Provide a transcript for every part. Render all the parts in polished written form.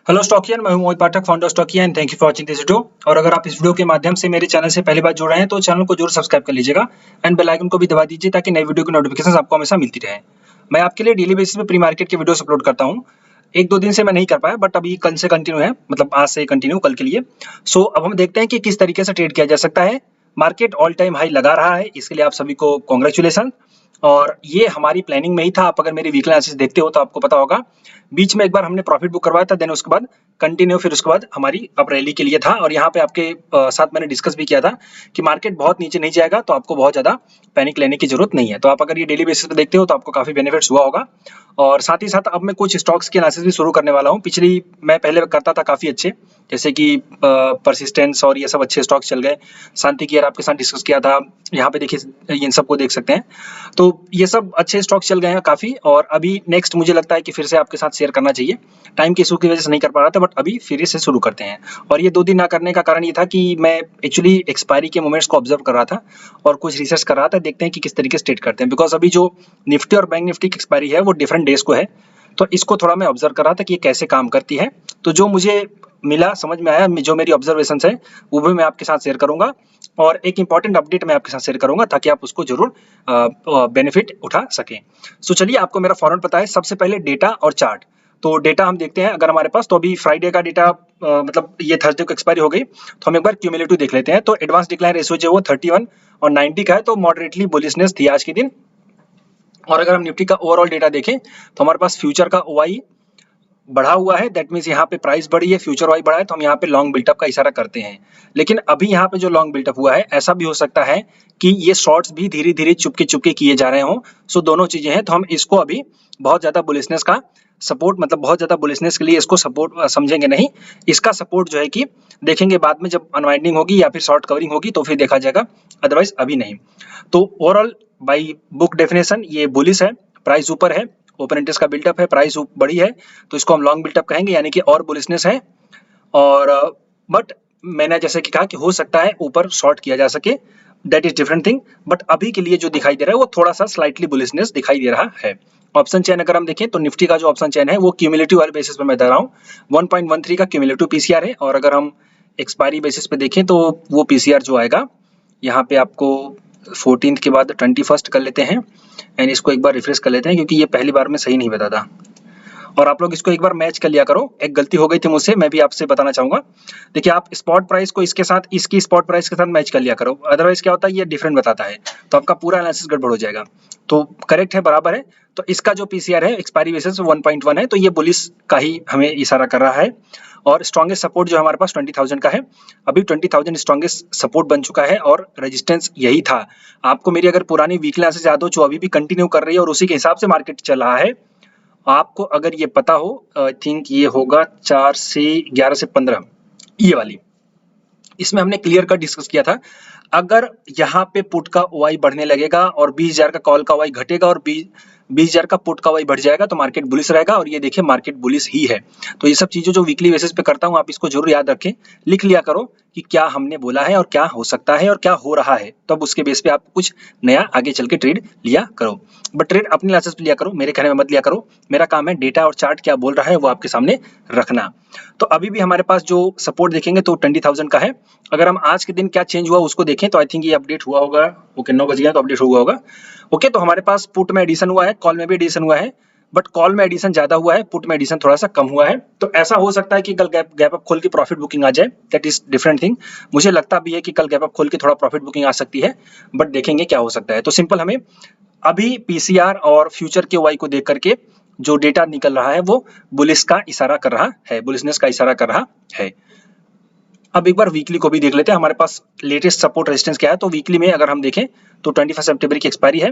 Hello Stockian, मैं हूं Mohit Pathak, founder Stockia and thank you for watching this video. और अगर आप इस वीडियो के माध्यम से मेरे चैनल से पहली बार जुड़ रहे हैं तो चैनल को जरूर सब्सक्राइब कर लीजिएगा एंड बेल आइकन को भी दबा दीजिए ताकि नई वीडियो की नोटिफिकेशन आपको हमेशा मिलती रहे। मैं आपके लिए डेली बेसिस पे प्री मार्केट के वीडियोस अपलोड करता हूँ। एक दो दिन से मैं नहीं कर पाया, बट अभी कल से कंटिन्यू है, मतलब आज से कंटिन्यू कल के लिए। सो अब हम देखते हैं कि किस तरीके से ट्रेड किया जा सकता है। मार्केट ऑल टाइम हाई लगा रहा है, इसके लिए आप सभी को कॉन्ग्रेचुलेसन। और ये हमारी प्लानिंग में ही था। आप अगर मेरी वीकली एनालिसिस देखते हो तो आपको पता होगा, बीच में एक बार हमने प्रॉफिट बुक करवाया था, देन उसके बाद कंटिन्यू फिर उसके बाद हमारी अप रैली के लिए था। और यहाँ पे आपके साथ मैंने डिस्कस भी किया था कि मार्केट बहुत नीचे नहीं जाएगा तो आपको बहुत ज़्यादा पैनिक लेने की जरूरत नहीं है। तो आप अगर ये डेली बेसिस पे देखते हो तो आपको काफ़ी बेनिफिट्स हुआ होगा। और साथ ही साथ अब मैं कुछ स्टॉक्स की एनालिसिस भी शुरू करने वाला हूँ। पिछली मैं पहले करता था काफ़ी अच्छे, जैसे कि परसिस्टेंस और ये सब अच्छे स्टॉक्स चल गए। शांति की आपके साथ डिस्कस किया था, यहाँ पे देखिए इन सबको देख सकते हैं। तो ये सब अच्छे स्टॉक्स चल गए हैं काफ़ी। और अभी नेक्स्ट मुझे लगता है कि फिर से आपके साथ शेयर करना चाहिए। टाइम के इशू की वजह से नहीं कर पा रहा था, बट अभी फिर से शुरू करते हैं। और ये 2 दिन ना करने का कारण ये था कि मैं एक्चुअली एक्सपायरी के मोमेंट्स को ऑब्जर्व कर रहा था और कुछ रिसर्च कर रहा था। देखते हैं कि किस तरीके से ट्रेड करते हैं, बिकॉज अभी जो निफ्टी और बैंक निफ्टी की एक्सपायरी है वो डिफरेंट डेज को है। तो इसको थोड़ा मैं ऑब्जर्व कर रहा था कि ये कैसे काम करती है। तो जो मुझे मिला, समझ में आया, जो मेरी ऑब्जर्वेशन है वो भी मैं आपके साथ शेयर करूंगा। और एक इंपॉर्टेंट अपडेट मैं आपके साथ शेयर करूंगा ताकि आप उसको जरूर बेनिफिट उठा सकें। सो चलिए, आपको मेरा फॉर्मेट पता है। सबसे पहले डेटा और चार्ट। तो डेटा हम देखते हैं अगर हमारे पास, तो अभी फ्राइडे का डेटा मतलब ये थर्सडे को एक्सपायरी हो गई, तो हम एक बार क्यूमुलेटिव देख लेते हैं। तो एडवांस डिक्लाइन रेशियो जो वो 31 और 90 का है, तो मॉडरेटली बुलिशनेस थी आज के दिन। और अगर हम निफ्टी का ओवरऑल डेटा देखें तो हमारे पास फ्यूचर का ओआई बढ़ा हुआ है, दैट मीन्स यहाँ पे प्राइस बढ़ी है, फ्यूचर वाई बढ़ा है, तो हम यहाँ पे लॉन्ग बिल्टअप का इशारा करते हैं। लेकिन अभी यहाँ पे जो लॉन्ग बिल्टअप हुआ है, ऐसा भी हो सकता है कि ये शॉर्ट्स भी धीरे धीरे चुपके चुपके किए जा रहे हों। सो दोनों चीजें हैं। तो हम इसको अभी बहुत ज्यादा बुलिशनेस का सपोर्ट, मतलब बहुत ज्यादा बुलिशनेस के लिए इसको सपोर्ट समझेंगे नहीं। इसका सपोर्ट जो है कि देखेंगे बाद में, जब अनवाइंडिंग होगी या फिर शॉर्ट कवरिंग होगी तो फिर देखा जाएगा, अदरवाइज अभी नहीं। तो ओवरऑल बाई बुक डेफिनेशन ये बुलिश है, प्राइस ऊपर है, ओपन इंटरेस्ट का बिल्टअप है, प्राइस बड़ी है, तो इसको हम लॉन्ग बिल्टअप कहेंगे, यानी कि और बुलिशनेस है। और बट मैंने जैसे कि कहा कि हो सकता है ऊपर शॉर्ट किया जा सके, that is different thing. But अभी के लिए जो दिखाई दे रहा है वो थोड़ा सा स्लाइटली बुलिशनेस दिखाई दे रहा है। ऑप्शन चेन अगर हम देखें तो निफ्टी का जो ऑप्शन चेन है वो क्यूमुलेटिव वाले बेसिस पे मैं दे रहा हूँ। 1.13 का क्यूमुलेटिव पीसीआर है। और अगर हम एक्सपायरी बेसिस पे देखें तो वो पीसीआर जो आएगा यहाँ पे आपको 14th के बाद 21st कर लेते हैं एंड इसको एक बार रिफ्रेश कर लेते हैं, क्योंकि ये पहली बार में सही नहीं बता था। और आप लोग इसको एक बार मैच कर लिया करो। एक गलती हो गई थी मुझसे, मैं भी आपसे बताना चाहूंगा। देखिए, आप स्पॉट प्राइस को इसके साथ, इसकी स्पॉट प्राइस के साथ मैच कर लिया करो, अदरवाइज क्या होता है ये डिफरेंट बताता है, तो आपका पूरा एनालिसिस गड़बड़ हो जाएगा। तो करेक्ट है, बराबर है। तो इसका जो पीसीआर है एक्सपायरी बेसिस 1.1 है, तो ये बुलिश का ही हमें इशारा कर रहा है। और स्ट्रॉन्गेस्ट सपोर्ट जो हमारे पास 20,000 का है, अभी 20,000 स्ट्रॉन्गेस्ट सपोर्ट बन चुका है और रेजिस्टेंस यही था। आपको मेरी अगर पुरानी वीकली एनालिसिस याद हो जो अभी भी कंटिन्यू कर रही है और उसी के हिसाब से मार्केट चल रहा है, आपको अगर ये पता हो, आई थिंक ये होगा 4 से 11 से 15, ये वाली, इसमें हमने क्लियर कट डिस्कस किया था। अगर यहाँ पे पुट का ओआई बढ़ने लगेगा और 20,000 का कॉल का ओआई घटेगा और 20,000 का पुट का ओआई बढ़ जाएगा तो मार्केट बुलिश रहेगा। और ये देखिए मार्केट बुलिश ही है। तो ये सब चीजें जो वीकली बेसिस पे करता हूँ, आप इसको जरूर याद रखें, लिख लिया करो कि क्या हमने बोला है और क्या हो सकता है और क्या हो रहा है। तब उसके बेस पे आप कुछ नया आगे चल के ट्रेड लिया करो। बट ट्रेड अपनी लाइसेंस पे लिया करो, मेरे कहने में मत लिया करो। मेरा काम है डेटा और चार्ट क्या बोल रहा है वो आपके सामने रखना। तो अभी भी हमारे पास जो सपोर्ट देखेंगे तो 20,000 का है। अगर हम आज के दिन क्या चेंज हुआ उसको देखें तो आई थिंक ये अपडेट हुआ होगा। ओके, 9 बज गया तो अपडेट हुआ होगा। ओके, तो हमारे पास पुट में एडिशन हुआ है, कॉल में भी एडिशन हुआ है, बट कॉल में एडिशन ज्यादा हुआ है, पुट में एडिशन थोड़ा सा कम हुआ है। तो ऐसा हो सकता है कि कल गैप अप खोल के प्रॉफिट बुकिंग आ जाए, दैट इज डिफरेंट थिंग। मुझे लगता भी है कि कल गैप अप खोल के थोड़ा प्रॉफिट बुकिंग आ सकती है, बट देखेंगे क्या हो सकता है। तो सिंपल, हमें अभी पीसीआर और फ्यूचर के वाई को देख करके जो डेटा निकल रहा है वो बुलिश का इशारा कर रहा है, बुलिशनेस का इशारा कर रहा है। अब एक बार वीकली को भी देख लेते हैं, हमारे पास लेटेस्ट सपोर्ट रेजिस्टेंस क्या है। तो वीकली में अगर हम देखें तो 21 सितंबर की एक्सपायरी है,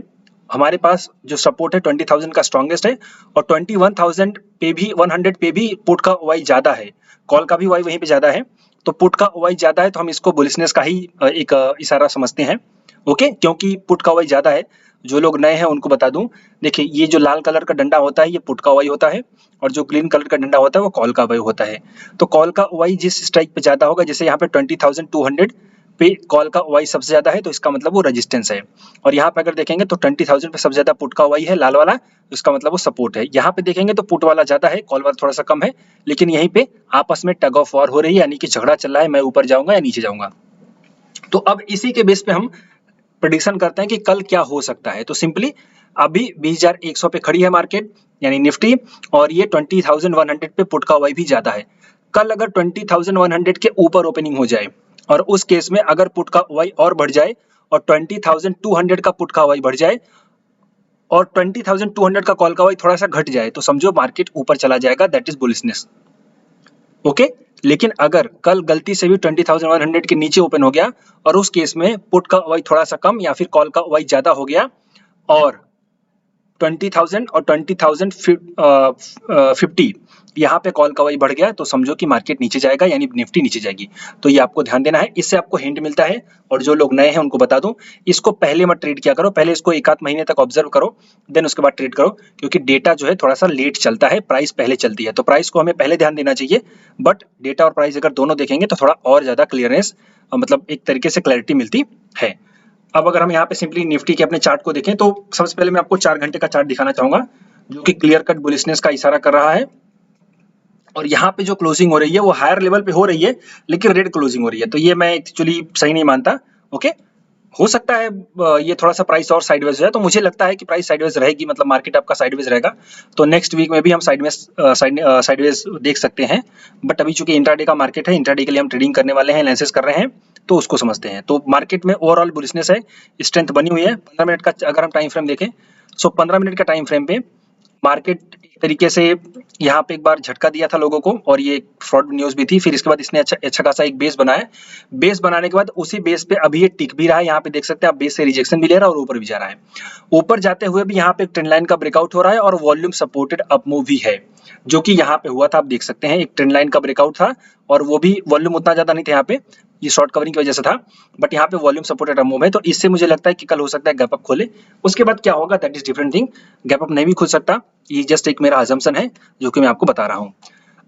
हमारे पास जो सपोर्ट है 20,000 का स्ट्रॉन्गेस्ट है और 21,000 पे भी, 100 पे भी पुट का ओआई ज्यादा है, कॉल का भी ओआई वहीं पे ज्यादा है। तो पुट का ओआई ज्यादा है तो हम इसको बुलिशनेस का ही एक इशारा समझते हैं। ओके, क्योंकि पुट का ओआई ज्यादा है। जो लोग नए हैं उनको बता दूं, देखिए ये जो लाल कलर का डंडा होता है ये पुट का ओआई होता है और जो ग्रीन कलर का डंडा होता है वो कॉल का ओआई होता है। तो कॉल का ओआई जिस स्ट्राइक पे ज्यादा होगा, जैसे यहाँ पे 20,200 पे कॉल का OI सबसे ज़्यादा है, तो इसका मतलब वो रेजिस्टेंस है। और यहाँ पे अगर देखेंगे तो 20,000 पे सबसे ज़्यादा पुट का OI है लाल वाला, तो इसका मतलब वो सपोर्ट है। यहाँ पे देखेंगे तो पुट वाला ज़्यादा है, कॉल वाला थोड़ा सा कम है, लेकिन यहीं पे आपस में टग ऑफ वॉर हो रही है, यानी कि झगड़ा चल रहा है, मैं ऊपर जाऊंगा या नीचे जाऊंगा। तो अब इसी के बेस पे हम प्रेडिक्शन करते हैं कि कल क्या हो सकता है। तो सिंपली अभी 20,100 पे खड़ी है मार्केट यानी निफ्टी, और ये 20,100 पे पुट का OI भी ज्यादा है। कल अगर 20,100 के ऊपर ओपनिंग हो जाए और उस केस में अगर पुट का OI और बढ़ जाए और 20,200 का पुट का OI बढ़ जाए और 20,200 का कॉल का OI थोड़ा सा घट जाए, तो समझो मार्केट ऊपर चला जाएगा, दैट इज बुलिशनेस। ओके, लेकिन अगर कल गलती से भी 20,100 के नीचे ओपन हो गया और उस केस में पुट का OI थोड़ा सा कम या फिर कॉल का OI ज्यादा हो गया और 20,000 और 20,050 यहाँ पे कॉल का OI बढ़ गया, तो समझो कि मार्केट नीचे जाएगा, यानी निफ्टी नीचे जाएगी। तो ये आपको ध्यान देना है, इससे आपको हिंट मिलता है। और जो लोग नए हैं उनको बता दूं, इसको पहले मत ट्रेड किया करो, पहले इसको 1 आध महीने तक ऑब्जर्व करो, देन उसके बाद ट्रेड करो, क्योंकि डेटा जो है थोड़ा सा लेट चलता है, प्राइस पहले चलती है। तो प्राइस को हमें पहले ध्यान देना चाहिए, बट डेटा और प्राइस अगर दोनों देखेंगे तो थोड़ा और ज्यादा क्लियरनेस, मतलब एक तरीके से क्लैरिटी मिलती है। अब अगर हम यहाँ पे सिंपली निफ्टी के अपने चार्ट को देखें, तो सबसे पहले मैं आपको 4 घंटे का चार्ट दिखाना चाहूंगा, जो कि क्लियर कट बुलिशनेस का इशारा कर रहा है। और यहाँ पे जो क्लोजिंग हो रही है वो हायर लेवल पे हो रही है, लेकिन रेड क्लोजिंग हो रही है, तो ये मैं एक्चुअली सही नहीं मानता। ओके, हो सकता है ये थोड़ा सा प्राइस और साइडवेज है, तो मुझे लगता है कि प्राइस साइडवेज रहेगी, मतलब मार्केट आपका साइडवेज रहेगा। तो नेक्स्ट वीक में भी हम साइडवेज देख सकते हैं, बट अभी चूंकि इंट्राडे का मार्केट है, इंट्राडे के लिए हम ट्रेडिंग करने वाले हैं, एनालिसिस कर रहे हैं, तो उसको समझते हैं। तो मार्केट में ओवरऑल बुलिशनेस है, स्ट्रेंथ बनी हुई है। 15 मिनट का अगर हम टाइम फ्रेम देखें, सो 15 मिनट का टाइम फ्रेम पे मार्केट एक तरीके से यहाँ पे एक बार झटका दिया था लोगों को, और ये फ्रॉड न्यूज भी थी। फिर इसके बाद इसने अच्छा खासा एक बेस बनाया, बेस बनाने के बाद उसी बेस पे अभी ये टिक भी रहा है। यहाँ पे देख सकते हैं आप, बेस से रिजेक्शन भी ले रहा है और ऊपर भी जा रहा है। ऊपर जाते हुए भी यहाँ पे एक ट्रेंड लाइन का ब्रेकआउट हो रहा है और वॉल्यूम सपोर्टेड अप मूव भी है, जो कि यहाँ पे हुआ था। आप देख सकते हैं एक ट्रेंड लाइन का ब्रेकआउट था, और वो भी वॉल्यूम उतना ज्यादा नहीं था, यहाँ पे ये शॉर्ट कवरिंग की वजह से था, बट यहाँ पे वॉल्यूम सपोर्टेड अप मूव है। तो इससे मुझे लगता है कि कल हो सकता है गैप अप खोले। उसके बाद क्या होगा that is different thing, gap up नहीं भी खुल सकता, ये जस्ट एक मेरा अजम्पशन है जो कि मैं आपको बता रहा हूँ।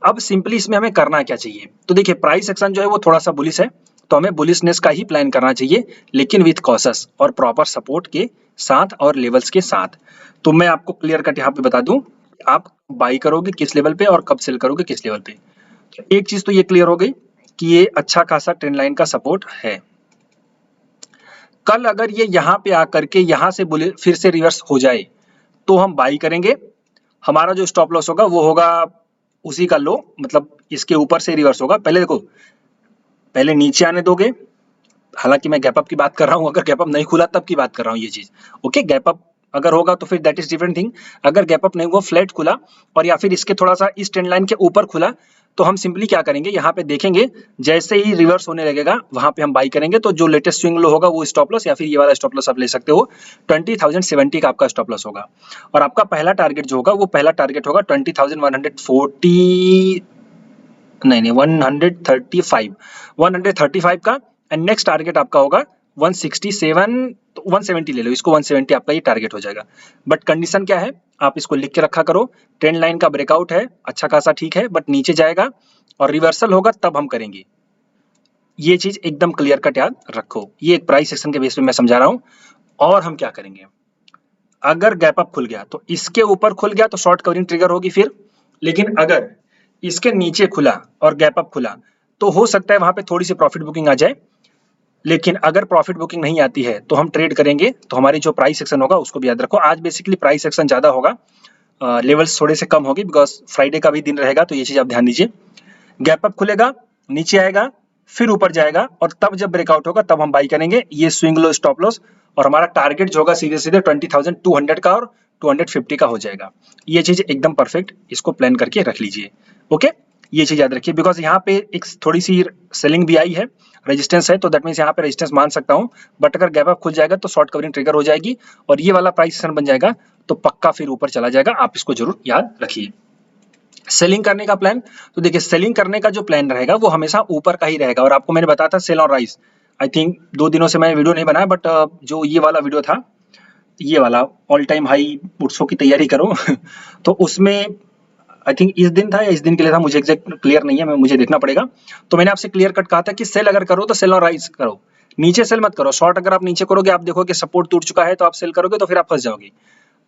अब सिंपली इसमें हमें करना क्या चाहिए, तो देखिए प्राइस एक्शन जो है वो थोड़ा सा बुलिश है, तो हमें बुलिशनेस का ही प्लान करना चाहिए, लेकिन विथ कॉशस और प्रॉपर सपोर्ट के साथ और लेवल्स के साथ। तो मैं आपको क्लियर कट यहाँ पे बता दूं, आप बाई करोगे किस लेवल पे और कब सेल करोगे किस लेवल पे। तो एक चीज तो ये क्लियर हो गई कि ये अच्छा खासा ट्रेंड लाइन का सपोर्ट है। कल अगर ये यहाँ पे आकर के यहाँ से फिर से रिवर्स हो जाए, तो हम बाई करेंगे। हमारा जो स्टॉप लॉस होगा वो होगा उसी का लो, मतलब इसके ऊपर से रिवर्स होगा। पहले देखो, पहले नीचे आने दोगे, हालांकि मैं गैप अप की बात कर रहा हूँ, अगर गैप अप नहीं खुला तब की बात कर रहा हूँ ये चीज। ओके, गैप अप अगर होगा तो फिर दैट इज डिफरेंट थिंग। अगर गैप अप नहीं हुआ, फ्लैट खुला और या फिर इसके थोड़ा सा इस ट्रेंड लाइन के ऊपर खुला, तो हम सिंपली क्या करेंगे, यहाँ पे देखेंगे जैसे ही रिवर्स होने लगेगा वहां पे हम बाई करेंगे। तो जो लेटेस्ट स्विंग लो होगा वो स्टॉप लॉस, या फिर ये वाला स्टॉप लॉस आप ले सकते हो, 20,070 का आपका स्टॉप लॉस होगा। और आपका पहला टारगेट जो होगा वो पहला टारगेट होगा 20,140, नहीं 135 का। एंड नेक्स्ट टारगेट आपका होगा 167, तो 170 ले लो इसको, 170 आपका ये टारगेट हो जाएगा। बट कंडीशन क्या है, आप इसको लिख के रखा करो, ट्रेंड लाइन का ब्रेकआउट है अच्छा खासा, ठीक है, बट नीचे जाएगा और रिवर्सल होगा तब हम करेंगे। ये चीज एकदम क्लियर कट याद रखो, ये एक प्राइस सेक्शन के बेस पे मैं समझा रहा हूं। और हम क्या करेंगे, अगर गैप अप खुल गया तो इसके ऊपर खुल गया तो शॉर्ट कवरिंग ट्रिगर होगी फिर, लेकिन अगर इसके नीचे खुला और गैप अप खुला तो हो सकता है वहां पे थोड़ी सी प्रॉफिट बुकिंग आ जाए। लेकिन अगर प्रॉफिट बुकिंग नहीं आती है तो हम ट्रेड करेंगे, तो हमारी जो प्राइस सेक्शन होगा उसको भी याद रखो। आज बेसिकली प्राइस सेक्शन ज्यादा होगा, लेवल्स थोड़े से कम होगी, बिकॉज फ्राइडे का भी दिन रहेगा, तो ये चीज आप ध्यान दीजिए। गैप अप खुलेगा, नीचे आएगा, फिर ऊपर जाएगा, और तब जब ब्रेकआउट होगा तब हम बाई करेंगे। ये स्विंग लो स्टॉप लॉस, और हमारा टारगेट जो होगा सीधे सीधे 20,200 का और 250 का हो जाएगा। ये चीज एकदम परफेक्ट, इसको प्लान करके रख लीजिए। ओके, ये चीज याद रखिए, बिकॉज यहाँ पे एक थोड़ी सी सेलिंग भी आई है, रेजिस्टेंस है, तो दैट मीन्स यहाँ पे रेजिस्टेंस मान सकता हूँ। बट अगर गैप अप खुल जाएगा तो शॉर्ट कवरिंग ट्रिगर हो जाएगी और ये वाला प्राइस सेक्शन बन जाएगा, तो पक्का फिर ऊपर चला जाएगा। आप इसको जरूर याद रखिए। सेलिंग करने का प्लान, तो देखिए सेलिंग करने का जो प्लान रहेगा वो हमेशा ऊपर का ही रहेगा। और आपको मैंने बताया था sell on rise, I think 2 दिनों से मैंने वीडियो नहीं बनाया, बट जो ये वाला वीडियो था, ये वाला ऑल टाइम हाई पुट्सों की तैयारी करो तो उसमें आई थिंक इस दिन था या इस दिन के लिए था, मुझे एग्जैक्ट क्लियर नहीं है, मुझे देखना पड़ेगा। तो मैंने आपसे क्लियर कट कहा था कि सेल अगर करो तो सेल ऑन राइज करो, नीचे सेल मत करो। शॉर्ट अगर आप नीचे करोगे, आप देखोगे सपोर्ट टूट चुका है तो आप सेल करोगे तो फिर आप फंस जाओगे।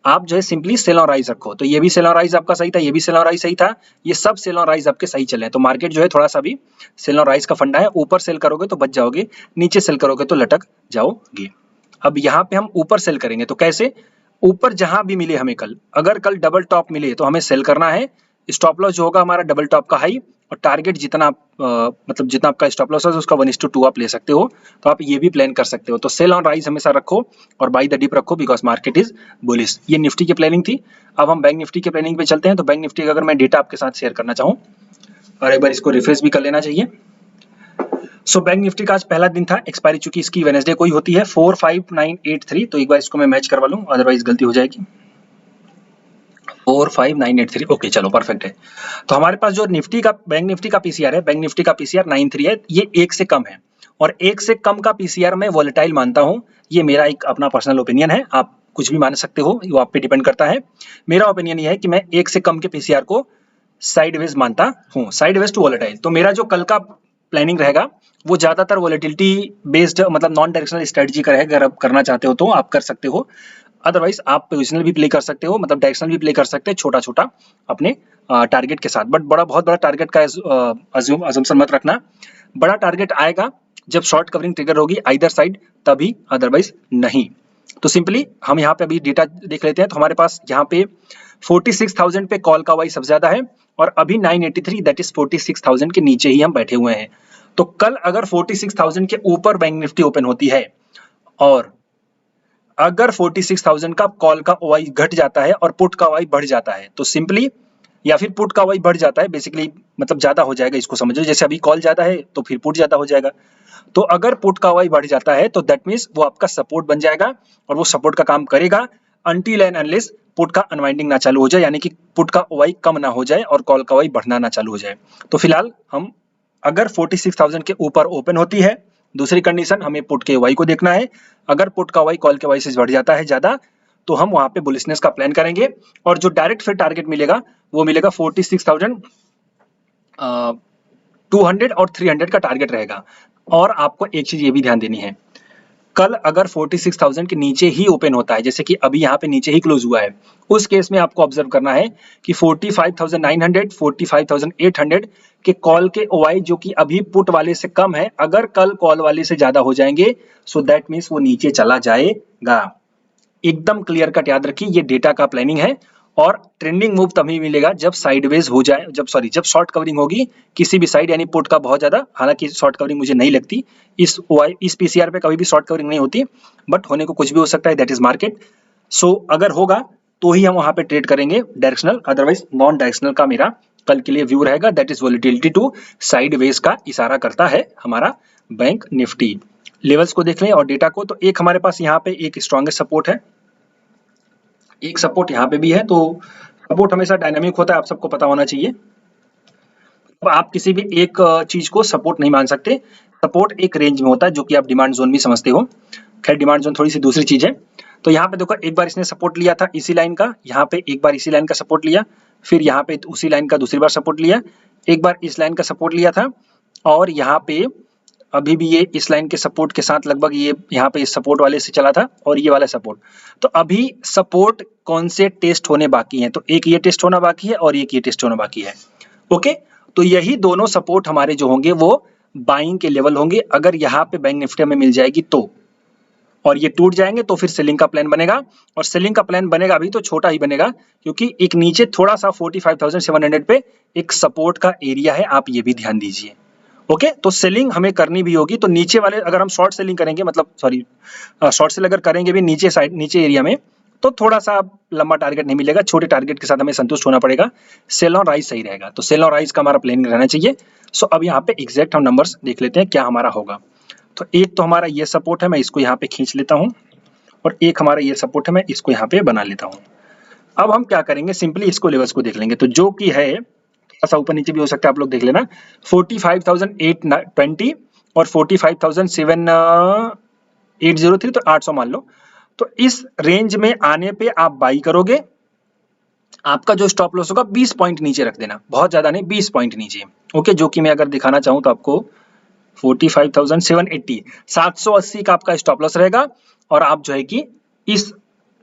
आप जो है सिंपली सेल ऑन राइज रखो। तो ये भी सेल ऑन राइज आपका सही था, ये भी सेल ऑन राइज सही था, ये सब सेल ऑन राइज आपके सही चले हैं। तो मार्केट जो है थोड़ा सा भी सेल ऑन राइज का फंडा है। ऊपर सेल करोगे तो बच जाओगे, नीचे सेल करोगे तो लटक जाओगे। अब यहाँ पे हम ऊपर सेल करेंगे तो कैसे? ऊपर जहां भी मिले हमें कल, अगर कल डबल टॉप मिले तो हमें सेल करना है। स्टॉप लॉस जो होगा हमारा डबल टॉप का हाई, और टारगेट जितना आप मतलब जितना आपका स्टॉप लॉस है उसका 1:2 आप ले सकते हो। तो आप ये भी प्लान कर सकते हो। तो सेल ऑन राइज हमेशा रखो और बाय द डिप रखो, बिकॉज मार्केट इज बुलिश। ये निफ्टी की प्लानिंग थी। अब हम बैंक निफ्टी की प्लानिंग पे चलते हैं। तो बैंक निफ्टी का अगर मैं डेटा आपके साथ शेयर करना चाहूँ, और एक बार इसको रिफ्रेश भी कर लेना चाहिए। सो बैंक निफ्टी का आज पहला दिन था, एक्सपायरी चूंकि इसकी वेडनेसडे को ही होती है 45983। तो एक बार इसको मैं मैच करवा लूँ, अदरवाइज गलती हो जाएगी। 45983, ओके चलो परफेक्ट है। तो हमारे पास जो निफ्टी का बैंक निफ्टी का पीसीआर है, बैंक निफ्टी का पीसीआर 93 है। ये 1 से कम है, और 1 से कम का पीसीआर मैं वॉलेटाइल मानता हूं। ये मेरा एक अपना पर्सनल ओपिनियन है, आप कुछ भी मान सकते हो, वो आप पे डिपेंड करता है। मेरा ओपिनियन ये है कि मैं 1 से कम के पीसीआर को साइडवेज मानता हूँ, साइडवेज टू वॉलेटाइल। तो मेरा जो कल का प्लानिंग रहेगा वो ज्यादातर वॉलेटिलिटी बेस्ड, मतलब नॉन डायरेक्शनल स्ट्रेटजी का रहेगा। अगर आप करना चाहते हो तो आप कर सकते हो, अदरवाइज आप पोजिशनल भी प्ले कर सकते हो, मतलब डायरेक्शनल भी प्ले कर सकते हैं छोटा छोटा अपने टारगेट के साथ। बट बहुत बड़ा टारगेट का अजम्पशन मत रखना। बड़ा टारगेट आएगा जब शॉर्ट कवरिंग ट्रिगर होगी आइदर साइड, तभी, अदरवाइज नहीं। तो सिंपली हम यहाँ पे अभी डेटा देख लेते हैं। तो हमारे पास यहाँ पे 46,000 पे कॉल का वाई सबसे ज्यादा है, और अभी 983, दैट इज 46,000 के नीचे ही हम बैठे हुए हैं। तो कल अगर 46,000 के ऊपर बैंक निफ्टी ओपन होती है, और अगर 46,000 का कॉल का ओआई घट जाता है और पुट का ओआई बढ़ जाता है, तो सिंपली, या फिर पुट का ओआई बढ़ जाता है बेसिकली, मतलब ज्यादा हो जाएगा, इसको समझो। जैसे अभी कॉल ज्यादा है तो फिर पुट ज्यादा हो जाएगा। तो अगर पुट का ओआई बढ़ जाता है तो दैट मीन्स वो आपका सपोर्ट बन जाएगा, और वो सपोर्ट का काम करेगा अनटिल एंड अनलेस पुट का अनवाइंडिंग ना चालू हो जाए, यानी कि पुट का ओआई कम ना हो जाए और कॉल का ओआई बढ़ना ना चालू हो जाए। तो फिलहाल हम, अगर 46,000 के ऊपर ओपन होती है, दूसरी कंडीशन हमें पुट के वाई को देखना है। अगर पुट का वाई कॉल के वाई से बढ़ जाता है ज्यादा, तो हम वहां पे बुलिशनेस का प्लान करेंगे, और जो डायरेक्ट फिर टारगेट मिलेगा वो मिलेगा 46,200 और 300 का टारगेट रहेगा। और आपको एक चीज ये भी ध्यान देनी है, कल अगर 46,000 के नीचे ही ओपन होता है, जैसे कि अभी यहाँ पे नीचे ही क्लोज हुआ है, उस केस में आपको ऑब्जर्व करना है कि 45,900, 45,800 के कॉल के ओआई जो कि अभी पुट वाले से कम है, अगर कल कॉल वाले से ज्यादा हो जाएंगे, सो दैट मीन्स वो नीचे चला जाएगा। एकदम क्लियर कट याद रखिए, ये डेटा का प्लानिंग है। और ट्रेंडिंग मूव तभी मिलेगा जब साइडवेज हो जाए, जब शॉर्ट कवरिंग होगी किसी भी साइड, यानी पुट का बहुत ज्यादा। हालांकि शॉर्ट कवरिंग मुझे नहीं लगती, इस पीसीआर पे कभी भी शॉर्ट कवरिंग नहीं होती, बट होने को कुछ भी हो सकता है, दैट इज मार्केट। सो अगर होगा तो ही हम वहां पे ट्रेड करेंगे डायरेक्शनल, अदरवाइज नॉन डायरेक्शनल का मेरा कल के लिए व्यू रहेगा, that is volatility to sideways का इशारा करता है हमारा बैंक निफ्टी। लेवल्स को देख लें और डेटा को। तो एक हमारे पास यहाँ पे एक स्ट्रॉन्गेस्ट सपोर्ट है, एक सपोर्ट यहाँ पे भी है। तो सपोर्ट हमेशा डायनामिक होता है, आप सबको पता होना चाहिए। अब आप किसी भी एक चीज को सपोर्ट नहीं मान सकते। सपोर्ट एक रेंज में होता है, जो कि आप डिमांड जोन भी समझते हो। खैर डिमांड जोन थोड़ी सी दूसरी चीज है। तो यहाँ पे देखो, एक बार इसने सपोर्ट लिया था इसी लाइन का, यहाँ पे एक बार इसी लाइन का सपोर्ट लिया, फिर यहाँ पे उसी लाइन का दूसरी बार सपोर्ट लिया, एक बार इस लाइन का सपोर्ट लिया था, और यहाँ पे अभी भी ये इस लाइन के सपोर्ट के साथ लगभग ये यहाँ पे इस सपोर्ट वाले से चला था, और ये वाला सपोर्ट। तो अभी सपोर्ट कौन से टेस्ट होने बाकी हैं? तो एक ये टेस्ट होना बाकी है और एक ये टेस्ट होना बाकी है। ओके, तो यही दोनों सपोर्ट हमारे जो होंगे वो बाइंग के लेवल होंगे। अगर यहाँ पे बैंक निफ्टी में मिल जाएगी तो, और ये टूट जाएंगे तो फिर सेलिंग का प्लान बनेगा। और सेलिंग का प्लान बनेगा अभी तो छोटा ही बनेगा, क्योंकि एक नीचे थोड़ा सा 45,700 पे एक सपोर्ट का एरिया है, आप ये भी ध्यान दीजिए। ओके, तो सेलिंग हमें करनी भी होगी। तो नीचे वाले अगर हम शॉर्ट सेलिंग करेंगे, मतलब सॉरी शॉर्ट सेल अगर करेंगे भी नीचे साइड, नीचे एरिया में, तो थोड़ा सा लंबा टारगेट नहीं मिलेगा, छोटे टारगेट के साथ हमें संतुष्ट होना पड़ेगा। सेल ऑन राइज सही रहेगा, तो सेल ऑन राइज का हमारा प्लानिंग रहना चाहिए। सो अब यहाँ पे एग्जैक्ट हम नंबर्स देख लेते हैं क्या हमारा होगा। तो एक तो हमारा ये सपोर्ट है, मैं इसको यहाँ पे खींच लेता हूँ, और एक हमारा ये सपोर्ट है, मैं इसको यहाँ पे बना लेता हूँ। अब हम क्या करेंगे, सिंपली इसको लेवल्स को देख लेंगे। तो जो कि है थोड़ा सा ऊपर नीचे भी हो सकता है, आप लोग देख लेना, 45,820 और 45,780 तो 800 मान लो। तो इस रेंज में आने पे आप बाई करोगे। आपका जो स्टॉप लॉस होगा 20 पॉइंट नीचे रख देना, बहुत ज्यादा नहीं, 20 पॉइंट नीचे। ओके, जो कि मैं अगर दिखाना चाहूँ तो आपको 45,780 780 का आपका स्टॉप लॉस रहेगा और आप जो है कि इस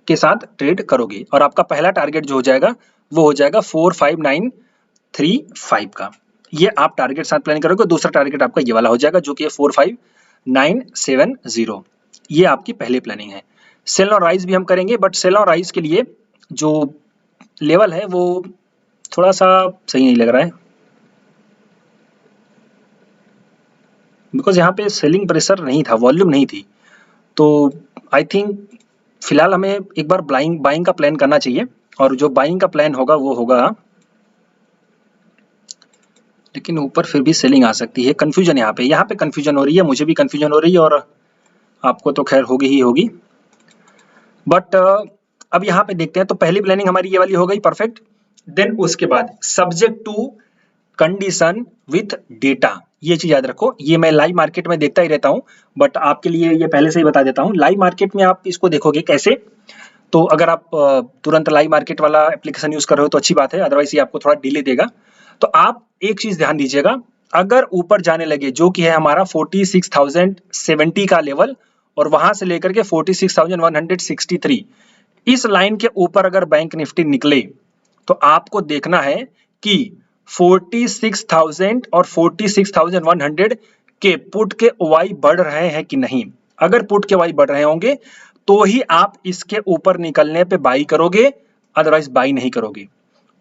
के साथ ट्रेड करोगे और आपका पहला टारगेट जो हो जाएगा वो हो जाएगा 45935 का। ये आप टारगेट साथ प्लान करोगे। दूसरा टारगेट आपका ये वाला हो जाएगा जो कि है 45970। ये आपकी पहली प्लानिंग है। सेल और राइज भी हम करेंगे, बट सेल और राइज के लिए जो लेवल है वो थोड़ा सा सही नहीं लग रहा है, बिकॉज यहाँ पे सेलिंग प्रेशर नहीं था, वॉल्यूम नहीं थी। तो आई थिंक फिलहाल हमें एक बार बाइंग का प्लान करना चाहिए और जो बाइंग का प्लान होगा वो होगा, लेकिन ऊपर फिर भी सेलिंग आ सकती है। कंफ्यूजन यहाँ पे कंफ्यूजन हो रही है, मुझे भी कंफ्यूजन हो रही है और आपको तो खैर होगी ही होगी। बट अब यहाँ पे देखते हैं। तो पहली प्लानिंग हमारी ये वाली हो गई, परफेक्ट। देन उसके बाद subject to condition with data, ये चीज याद रखो। ये मैं लाइव मार्केट में देखता ही रहता हूँ, बट आपके लिए ये पहले से ही बता देता हूँ। लाइव मार्केट में आप इसको देखोगे कैसे, तो अगर आप तुरंत लाइव मार्केट वाला एप्लीकेशन यूज कर रहे हो तो अच्छी बात है, अदरवाइज ये आपको थोड़ा डिले देगा। तो आप एक चीज ध्यान दीजिएगा, अगर ऊपर जाने लगे जो कि है हमारा 46,070 का लेवल और वहां से लेकर के 46,163, इस लाइन के ऊपर अगर बैंक निफ्टी निकले तो आपको देखना है कि 46,000 और 46,100 के पुट के ओवाई बढ़ रहे हैं कि नहीं। अगर पुट के ओवाई बढ़ रहे होंगे तो ही आप इसके ऊपर निकलने पे बाई करोगे, अदरवाइज बाई नहीं करोगे।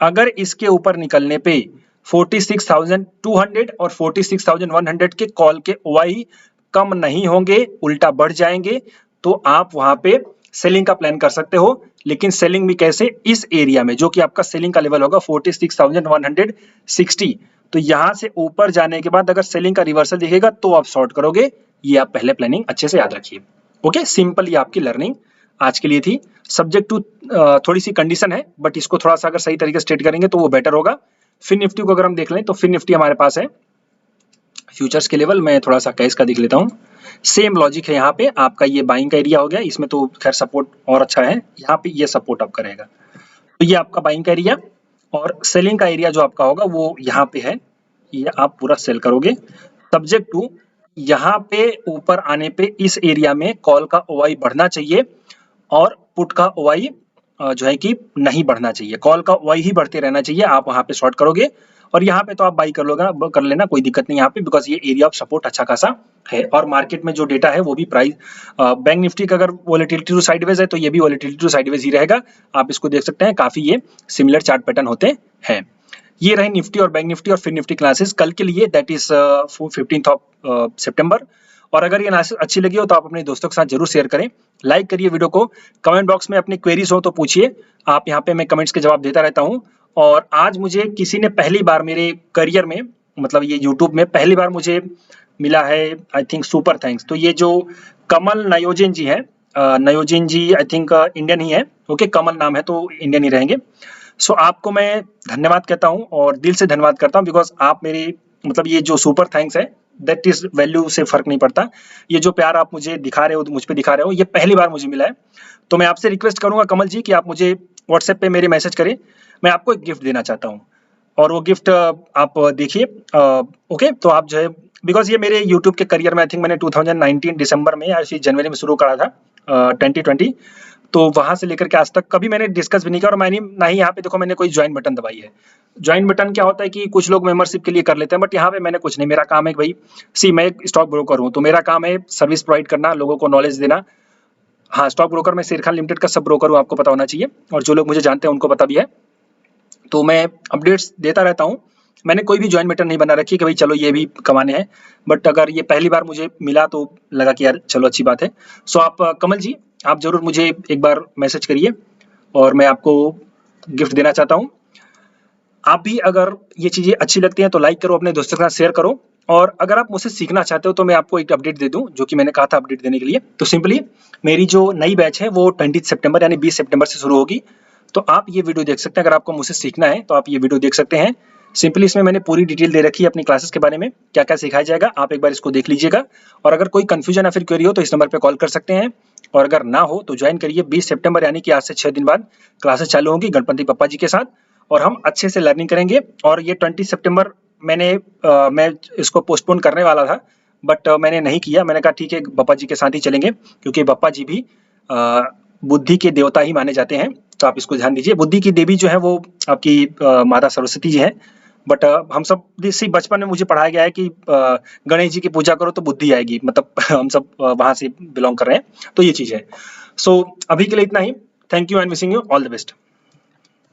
अगर इसके ऊपर निकलने पे 46,200 और 46,100 के कॉल के ओवाई कम नहीं होंगे, उल्टा बढ़ जाएंगे, तो आप वहां पे सेलिंग का प्लान कर सकते हो। लेकिन सेलिंग भी कैसे, इस एरिया में जो कि आपका सेलिंग का लेवल होगा 46,160, तो यहां से ऊपर जाने के बाद अगर सेलिंग का रिवर्सल दिखेगा तो आप शॉर्ट करोगे। ये आप पहले प्लानिंग अच्छे से याद रखिए। ओके, सिंपल ये आपकी लर्निंग आज के लिए थी। सब्जेक्ट टू थोड़ी सी कंडीशन है, बट इसको थोड़ा सा अगर सही तरीके से स्टेट करेंगे तो वो बेटर होगा। फिन निफ्टी को अगर हम देख लें तो फिन निफ्टी हमारे पास है फ्यूचर्स के लेवल। मैं थोड़ा सा कैश का देख लेता हूँ। सेम लॉजिक है यहाँ पे, आपका ये बाइंग का एरिया हो गया, इसमें तो खैर सपोर्ट और अच्छा है, यहाँ पे ये सपोर्ट आपका रहेगा। तो ये आपका बाइंग का एरिया और सेलिंग का एरिया जो आपका होगा वो यहाँ पे है, ये आप पूरा सेल करोगे। सब्जेक्ट टू यहाँ पे ऊपर आने पे इस एरिया में कॉल का ओवाई बढ़ना चाहिए और पुट का ओवाई जो है कि नहीं बढ़ना चाहिए, कॉल का ओवाई ही बढ़ते रहना चाहिए। आप वहां पे शॉर्ट करोगे और यहाँ पे तो आप बाई कर लेना, कोई दिक्कत नहीं यहाँ पे, बिकॉज ये एरिया ऑफ सपोर्ट अच्छा खासा है। और मार्केट में जो डेटा है वो भी प्राइस बैंक निफ्टी का अगर वॉलेटिलिटी टू साइडवेज है तो ये भी वॉलेटिलिटी टू साइडवेज ही रहेगा। आप इसको देख सकते हैं, काफी ये सिमिलर चार्ट पैटर्न होते हैं। ये रहे निफ्टी और बैंक निफ्टी और फिन निफ्टी क्लासेस कल के लिए, दैट इज 15 सितंबर। और अगर ये एनालिसिस अच्छी लगी हो तो आप अपने दोस्तों के साथ जरूर शेयर करें, लाइक करिए वीडियो को, कमेंट बॉक्स में अपनी क्वेरीज हो तो पूछिए, आप यहाँ पे मैं कमेंट्स के जवाब देता रहता हूँ। और आज मुझे किसी ने पहली बार मेरे करियर में, मतलब ये यूट्यूब में पहली बार मुझे मिला है, आई थिंक सुपर थैंक्स। तो ये जो कमल नयोजिन जी है, नयोजिन जी आई थिंक इंडियन ही है, ओके, कमल नाम है तो इंडियन ही रहेंगे। सो आपको मैं धन्यवाद कहता हूँ और दिल से धन्यवाद करता हूँ, बिकॉज आप मेरी, मतलब ये जो सुपर थैंक्स है दैट इज वैल्यू से फर्क नहीं पड़ता। ये जो प्यार आप मुझे दिखा रहे हो, मुझ पे दिखा रहे हो, ये पहली बार मुझे मिला है। तो मैं आपसे रिक्वेस्ट करूंगा कमल जी कि आप मुझे व्हाट्सएप पे मेरे मैसेज करें, मैं आपको एक गिफ्ट देना चाहता हूँ और वो गिफ्ट आप देखिए। ओके, तो आप जो है, बिकॉज ये मेरे यूट्यूब के करियर में आई थिंक मैंने 2019 दिसंबर में या फिर जनवरी में शुरू करा था, 2020, तो वहां से लेकर के आज तक कभी मैंने डिस्कस भी नहीं किया और मैंने ना ही यहाँ पे देखो मैंने कोई ज्वाइन बटन दबाई है। ज्वाइन बटन क्या होता है कि कुछ लोग मेंबरशिप के लिए कर लेते हैं, बट यहाँ पे मैंने कुछ नहीं, मेरा काम है कि भाई मैं एक स्टॉक ब्रोकर हूँ, तो मेरा काम है सर्विस प्रोवाइड करना, लोगों को नॉलेज देना। हाँ, स्टॉक ब्रोकर मैं शेर खान लिमिटेड का सब ब्रोकर हूँ, आपको पता होना चाहिए, और जो लोग मुझे जानते हैं उनको पता भी है। तो मैं अपडेट्स देता रहता हूँ, मैंने कोई भी ज्वाइन बटन नहीं बना रखी कि भाई चलो ये भी कमाने हैं, बट अगर ये पहली बार मुझे मिला तो लगा कि यार चलो अच्छी बात है। सो आप कमल जी, आप जरूर मुझे एक बार मैसेज करिए और मैं आपको गिफ्ट देना चाहता हूँ। आप भी अगर ये चीजें अच्छी लगती हैं तो लाइक करो, अपने दोस्तों के साथ शेयर करो, और अगर आप मुझसे सीखना चाहते हो तो मैं आपको एक अपडेट दे दूं, जो कि मैंने कहा था अपडेट देने के लिए। तो सिंपली मेरी जो नई बैच है वो 20 सितंबर यानी 20 सितंबर से शुरू होगी, तो आप ये वीडियो देख सकते हैं। अगर आपको मुझसे सीखना है तो आप ये वीडियो देख सकते हैं। सिंपली इसमें मैंने पूरी डिटेल दे रखी है अपनी क्लासेस के बारे में, क्या क्या सिखाया जाएगा, आप एक बार इसको देख लीजिएगा। और अगर कोई कंफ्यूजन या फिर क्वेरी हो तो इस नंबर पर कॉल कर सकते हैं, और अगर ना हो तो ज्वाइन करिए। 20 सितंबर यानी कि आज से 6 दिन बाद क्लासेस चालू होंगी गणपति पप्पा जी के साथ, और हम अच्छे से लर्निंग करेंगे। और ये 20 सितंबर मैं इसको पोस्टपोन करने वाला था, बट मैंने नहीं किया। मैंने कहा ठीक है बप्पा जी के साथ ही चलेंगे, क्योंकि बप्पा जी भी बुद्धि के देवता ही माने जाते हैं, तो आप इसको ध्यान दीजिए। बुद्धि की देवी जो है वो आपकी माता सरस्वती जी है, बट हम सब इसी बचपन में मुझे पढ़ाया गया है कि गणेश जी की पूजा करो तो बुद्धि आएगी, मतलब हम सब वहाँ से बिलोंग कर रहे हैं, तो ये चीज़ है। सो अभी के लिए इतना ही। Thank you and wishing you all the best.